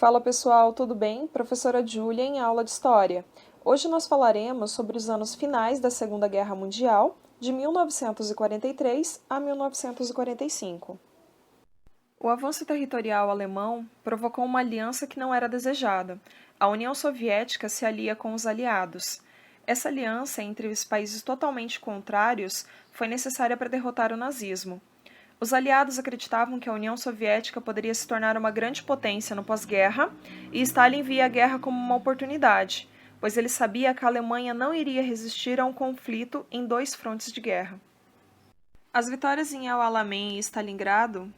Fala pessoal, tudo bem? Professora Júlia em aula de História. Hoje nós falaremos sobre os anos finais da Segunda Guerra Mundial, de 1943 a 1945. O avanço territorial alemão provocou uma aliança que não era desejada. A União Soviética se alia com os aliados. Essa aliança entre os países totalmente contrários foi necessária para derrotar o nazismo. Os aliados acreditavam que a União Soviética poderia se tornar uma grande potência no pós-guerra, e Stalin via a guerra como uma oportunidade, pois ele sabia que a Alemanha não iria resistir a um conflito em dois frontes de guerra. As vitórias em El Alamein e Stalingrado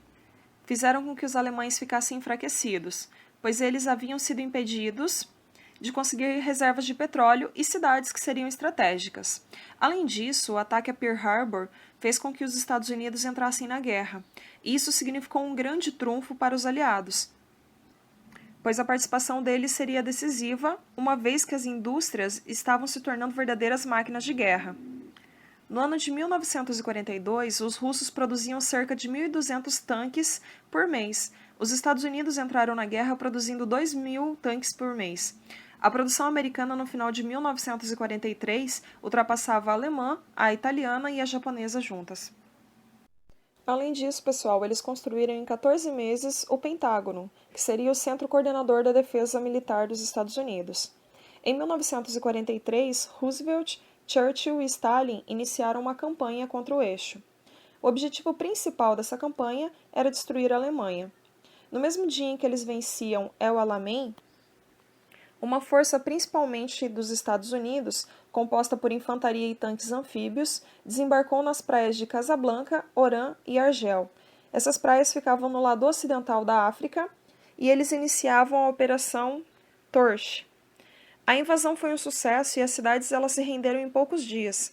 fizeram com que os alemães ficassem enfraquecidos, pois eles haviam sido impedidos de conseguir reservas de petróleo e cidades que seriam estratégicas. Além disso, o ataque a Pearl Harbor fez com que os Estados Unidos entrassem na guerra, e isso significou um grande trunfo para os aliados, pois a participação deles seria decisiva, uma vez que as indústrias estavam se tornando verdadeiras máquinas de guerra. No ano de 1942, os russos produziam cerca de 1.200 tanques por mês. Os Estados Unidos entraram na guerra produzindo 2.000 tanques por mês. A produção americana no final de 1943 ultrapassava a alemã, a italiana e a japonesa juntas. Além disso, pessoal, eles construíram em 14 meses o Pentágono, que seria o centro coordenador da defesa militar dos Estados Unidos. Em 1943, Roosevelt, Churchill e Stalin iniciaram uma campanha contra o eixo. O objetivo principal dessa campanha era destruir a Alemanha. No mesmo dia em que eles venciam El Alamein, uma força principalmente dos Estados Unidos, composta por infantaria e tanques anfíbios, desembarcou nas praias de Casablanca, Oran e Argel. Essas praias ficavam no lado ocidental da África e eles iniciavam a Operação Torch. A invasão foi um sucesso e as cidades elas se renderam em poucos dias.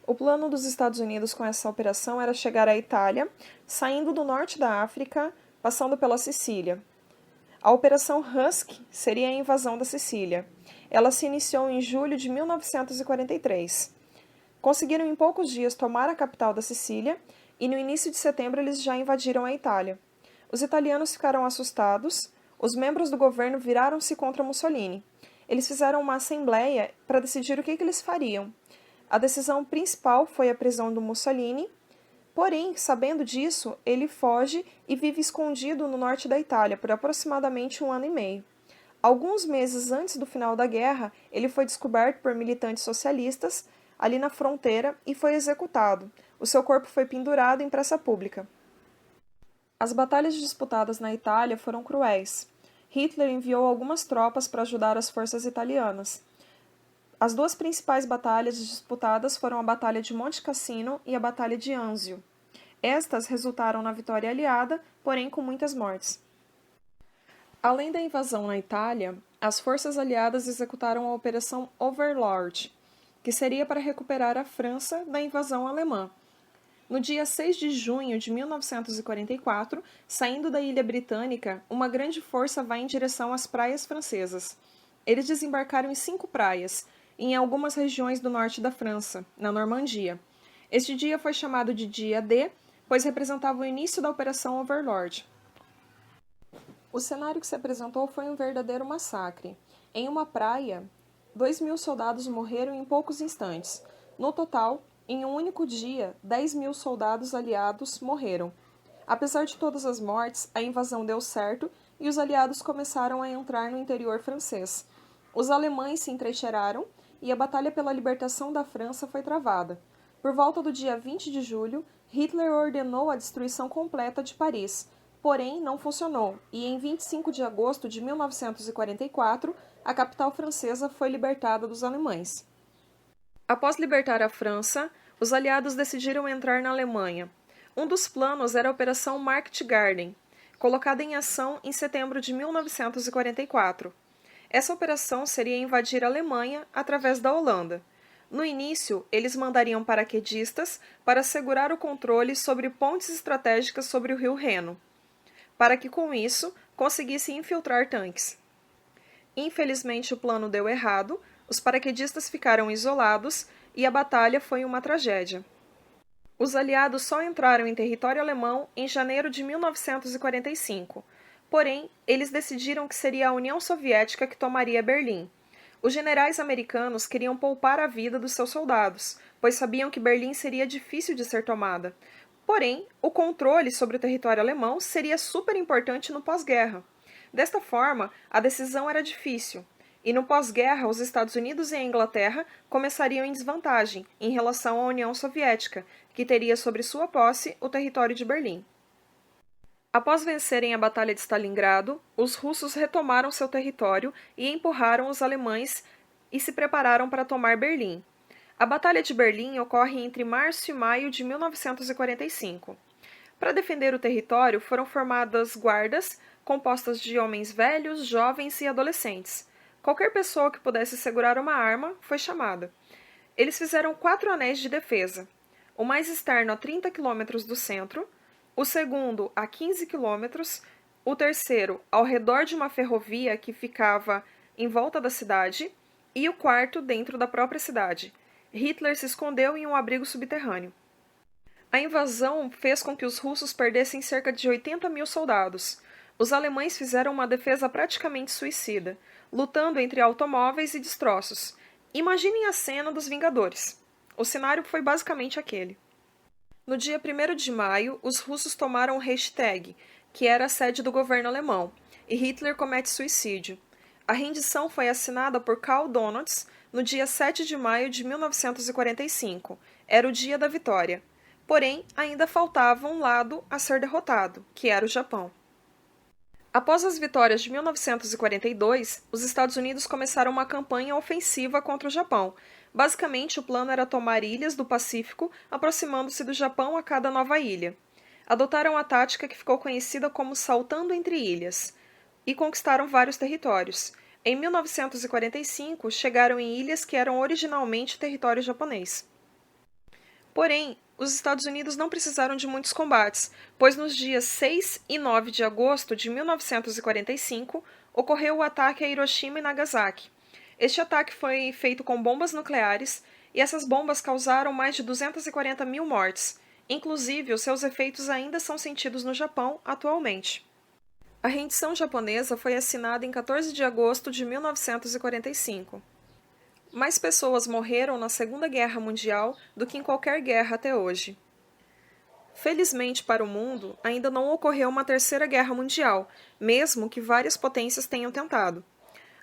O plano dos Estados Unidos com essa operação era chegar à Itália, saindo do norte da África, passando pela Sicília. A Operação Husky seria a invasão da Sicília. Ela se iniciou em julho de 1943. Conseguiram em poucos dias tomar a capital da Sicília e no início de setembro eles já invadiram a Itália. Os italianos ficaram assustados, os membros do governo viraram-se contra Mussolini. Eles fizeram uma assembleia para decidir o que eles fariam. A decisão principal foi a prisão do Mussolini. Porém, sabendo disso, ele foge e vive escondido no norte da Itália por aproximadamente 1 ano e meio. Alguns meses antes do final da guerra, ele foi descoberto por militantes socialistas ali na fronteira e foi executado. O seu corpo foi pendurado em praça pública. As batalhas disputadas na Itália foram cruéis. Hitler enviou algumas tropas para ajudar as forças italianas. As duas principais batalhas disputadas foram a Batalha de Monte Cassino e a Batalha de Anzio. Estas resultaram na vitória aliada, porém com muitas mortes. Além da invasão na Itália, as forças aliadas executaram a Operação Overlord, que seria para recuperar a França da invasão alemã. No dia 6 de junho de 1944, saindo da ilha britânica, uma grande força vai em direção às praias francesas. Eles desembarcaram em 5 praias, em algumas regiões do norte da França, na Normandia. Este dia foi chamado de Dia D, pois representava o início da Operação Overlord. O cenário que se apresentou foi um verdadeiro massacre. Em uma praia, 2.000 soldados morreram em poucos instantes. No total, em um único dia, 10.000 soldados aliados morreram. Apesar de todas as mortes, a invasão deu certo e os aliados começaram a entrar no interior francês. Os alemães se entrincheiraram e a batalha pela libertação da França foi travada. Por volta do dia 20 de julho, Hitler ordenou a destruição completa de Paris, porém não funcionou, e em 25 de agosto de 1944, a capital francesa foi libertada dos alemães. Após libertar a França, os aliados decidiram entrar na Alemanha. Um dos planos era a Operação Market Garden, colocada em ação em setembro de 1944. Essa operação seria invadir a Alemanha através da Holanda. No início, eles mandariam paraquedistas para assegurar o controle sobre pontes estratégicas sobre o rio Reno, para que com isso conseguissem infiltrar tanques. Infelizmente, o plano deu errado, os paraquedistas ficaram isolados e a batalha foi uma tragédia. Os aliados só entraram em território alemão em janeiro de 1945. Porém, eles decidiram que seria a União Soviética que tomaria Berlim. Os generais americanos queriam poupar a vida dos seus soldados, pois sabiam que Berlim seria difícil de ser tomada. Porém, o controle sobre o território alemão seria super importante no pós-guerra. Desta forma, a decisão era difícil. E no pós-guerra, os Estados Unidos e a Inglaterra começariam em desvantagem em relação à União Soviética, que teria sobre sua posse o território de Berlim. Após vencerem a Batalha de Stalingrado, os russos retomaram seu território e empurraram os alemães e se prepararam para tomar Berlim. A Batalha de Berlim ocorre entre março e maio de 1945. Para defender o território, foram formadas guardas compostas de homens velhos, jovens e adolescentes. Qualquer pessoa que pudesse segurar uma arma foi chamada. Eles fizeram 4 anéis de defesa, o mais externo a 30 quilômetros do centro, o segundo a 15 quilômetros, o terceiro ao redor de uma ferrovia que ficava em volta da cidade e o quarto dentro da própria cidade. Hitler se escondeu em um abrigo subterrâneo. A invasão fez com que os russos perdessem cerca de 80 mil soldados. Os alemães fizeram uma defesa praticamente suicida, lutando entre automóveis e destroços. Imaginem a cena dos Vingadores. O cenário foi basicamente aquele. No dia 1º de maio, os russos tomaram Reichstag, que era a sede do governo alemão, e Hitler comete suicídio. A rendição foi assinada por Karl Donitz no dia 7 de maio de 1945. Era o dia da vitória. Porém, ainda faltava um lado a ser derrotado, que era o Japão. Após as vitórias de 1942, os Estados Unidos começaram uma campanha ofensiva contra o Japão. Basicamente, o plano era tomar ilhas do Pacífico, aproximando-se do Japão a cada nova ilha. Adotaram a tática que ficou conhecida como saltando entre ilhas, e conquistaram vários territórios. Em 1945, chegaram em ilhas que eram originalmente território japonês. Porém, os Estados Unidos não precisaram de muitos combates, pois nos dias 6 e 9 de agosto de 1945 ocorreu o ataque a Hiroshima e Nagasaki. Este ataque foi feito com bombas nucleares e essas bombas causaram mais de 240 mil mortes. Inclusive, os seus efeitos ainda são sentidos no Japão atualmente. A rendição japonesa foi assinada em 14 de agosto de 1945. Mais pessoas morreram na Segunda Guerra Mundial do que em qualquer guerra até hoje. Felizmente para o mundo, ainda não ocorreu uma Terceira Guerra Mundial, mesmo que várias potências tenham tentado.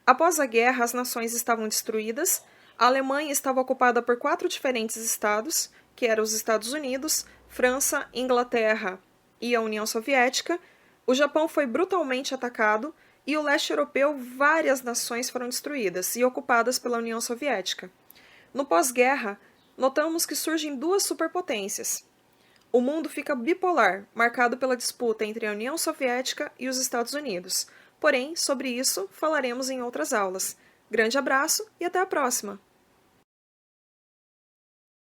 Após a guerra, as nações estavam destruídas, a Alemanha estava ocupada por 4 diferentes estados, que eram os Estados Unidos, França, Inglaterra e a União Soviética, o Japão foi brutalmente atacado, e o leste europeu, várias nações foram destruídas e ocupadas pela União Soviética. No pós-guerra, notamos que surgem 2 superpotências. O mundo fica bipolar, marcado pela disputa entre a União Soviética e os Estados Unidos. Porém, sobre isso falaremos em outras aulas. Grande abraço e até a próxima!